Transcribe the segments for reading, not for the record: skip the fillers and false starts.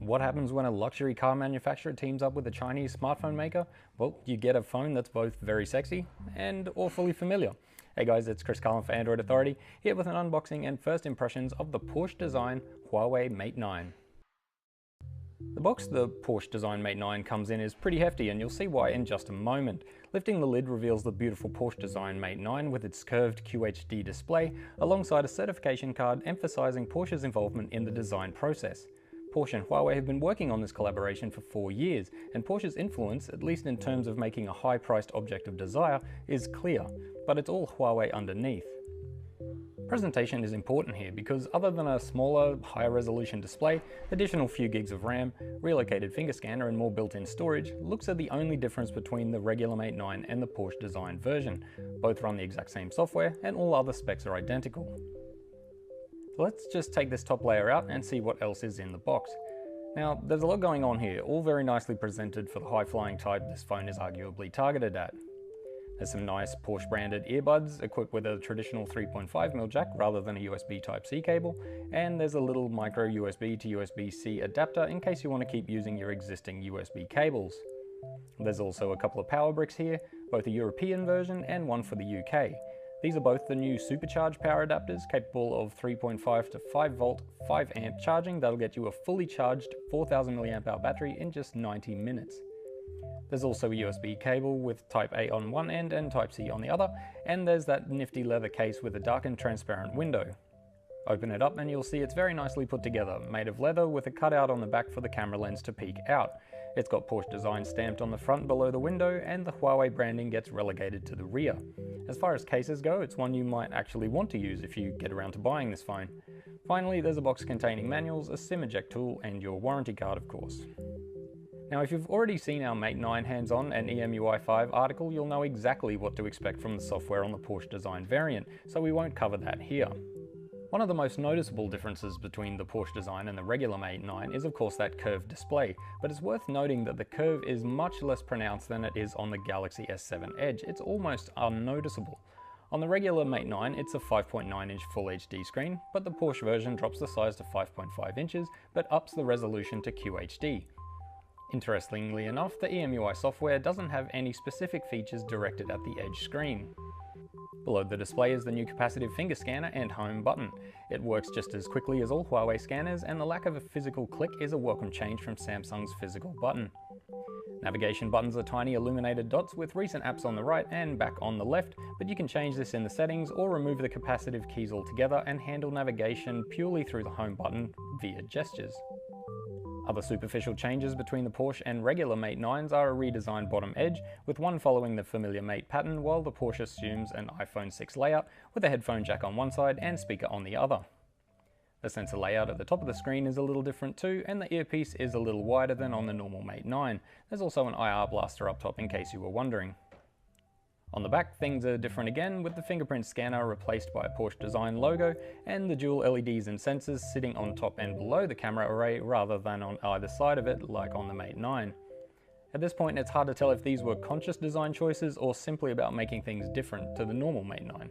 What happens when a luxury car manufacturer teams up with a Chinese smartphone maker? Well, you get a phone that's both very sexy and awfully familiar. Hey guys, it's Chris Cullen for Android Authority, here with an unboxing and first impressions of the Porsche design Huawei Mate 9. The box the Porsche design Mate 9 comes in is pretty hefty, and you'll see why in just a moment. Lifting the lid reveals the beautiful Porsche design Mate 9 with its curved QHD display, alongside a certification card emphasizing Porsche's involvement in the design process. Porsche and Huawei have been working on this collaboration for 4 years, and Porsche's influence, at least in terms of making a high-priced object of desire, is clear, but it's all Huawei underneath. Presentation is important here because other than a smaller, higher resolution display, additional few gigs of RAM, relocated finger scanner and more built-in storage, looks are the only difference between the regular Mate 9 and the Porsche design version. Both run the exact same software and all other specs are identical. Let's just take this top layer out and see what else is in the box. Now, there's a lot going on here, all very nicely presented for the high-flying type this phone is arguably targeted at. There's some nice Porsche branded earbuds equipped with a traditional 3.5mm jack rather than a USB Type-C cable, and there's a little micro USB to USB-C adapter in case you want to keep using your existing USB cables. There's also a couple of power bricks here, both a European version and one for the UK. These are both the new supercharged power adapters capable of 3.5 to 5 volt, 5 amp charging that'll get you a fully charged 4000 mAh battery in just 90 minutes. There's also a USB cable with Type A on one end and Type C on the other, and there's that nifty leather case with a darkened transparent window. Open it up and you'll see it's very nicely put together, made of leather with a cutout on the back for the camera lens to peek out. It's got Porsche design stamped on the front below the window, and the Huawei branding gets relegated to the rear. As far as cases go, it's one you might actually want to use if you get around to buying this phone. Finally, there's a box containing manuals, a SIM eject tool, and your warranty card, of course. Now, if you've already seen our Mate 9 hands-on and EMUI 5 article, you'll know exactly what to expect from the software on the Porsche design variant, so we won't cover that here. One of the most noticeable differences between the Porsche design and the regular Mate 9 is of course that curved display, but it's worth noting that the curve is much less pronounced than it is on the Galaxy S7 Edge. It's almost unnoticeable. On the regular Mate 9, it's a 5.9-inch Full HD screen, but the Porsche version drops the size to 5.5 inches, but ups the resolution to QHD. Interestingly enough, the EMUI software doesn't have any specific features directed at the Edge screen. Below the display is the new capacitive finger scanner and home button. It works just as quickly as all Huawei scanners, and the lack of a physical click is a welcome change from Samsung's physical button. Navigation buttons are tiny illuminated dots with recent apps on the right and back on the left, but you can change this in the settings or remove the capacitive keys altogether and handle navigation purely through the home button via gestures. Other superficial changes between the Porsche and regular Mate 9s are a redesigned bottom edge, with one following the familiar Mate pattern, while the Porsche assumes an iPhone 6 layout with a headphone jack on one side and speaker on the other. The sensor layout at the top of the screen is a little different too, and the earpiece is a little wider than on the normal Mate 9. There's also an IR blaster up top in case you were wondering. On the back, things are different again, with the fingerprint scanner replaced by a Porsche design logo and the dual LEDs and sensors sitting on top and below the camera array rather than on either side of it like on the Mate 9. At this point, it's hard to tell if these were conscious design choices or simply about making things different to the normal Mate 9.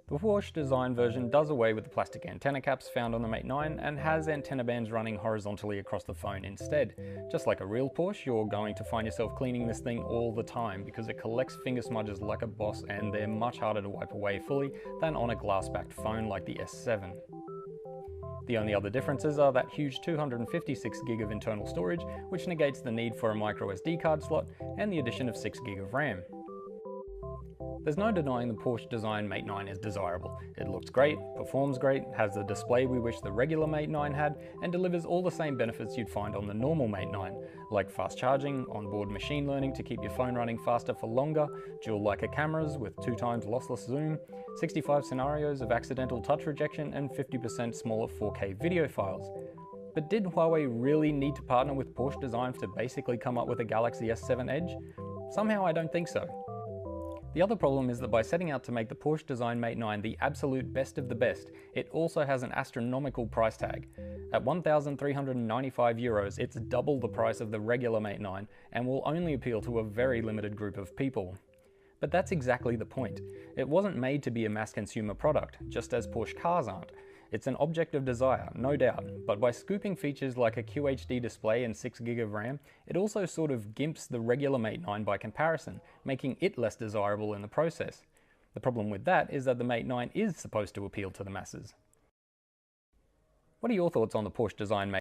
The Porsche design version does away with the plastic antenna caps found on the Mate 9 and has antenna bands running horizontally across the phone instead. Just like a real Porsche, you're going to find yourself cleaning this thing all the time because it collects finger smudges like a boss, and they're much harder to wipe away fully than on a glass-backed phone like the S7. The only other differences are that huge 256GB of internal storage, which negates the need for a microSD card slot, and the addition of 6GB of RAM. There's no denying the Porsche design Mate 9 is desirable. It looks great, performs great, has the display we wish the regular Mate 9 had, and delivers all the same benefits you'd find on the normal Mate 9, like fast charging, onboard machine learning to keep your phone running faster for longer, dual Leica cameras with 2x lossless zoom, 65 scenarios of accidental touch rejection, and 50% smaller 4K video files. But did Huawei really need to partner with Porsche design to basically come up with a Galaxy S7 Edge? Somehow I don't think so. The other problem is that by setting out to make the Porsche design Mate 9 the absolute best of the best, it also has an astronomical price tag. At €1,395, it's double the price of the regular Mate 9 and will only appeal to a very limited group of people. But that's exactly the point. It wasn't made to be a mass consumer product, just as Porsche cars aren't. It's an object of desire, no doubt, but by scooping features like a QHD display and 6GB of RAM, it also sort of gimps the regular Mate 9 by comparison, making it less desirable in the process. The problem with that is that the Mate 9 is supposed to appeal to the masses. What are your thoughts on the Porsche design, mate?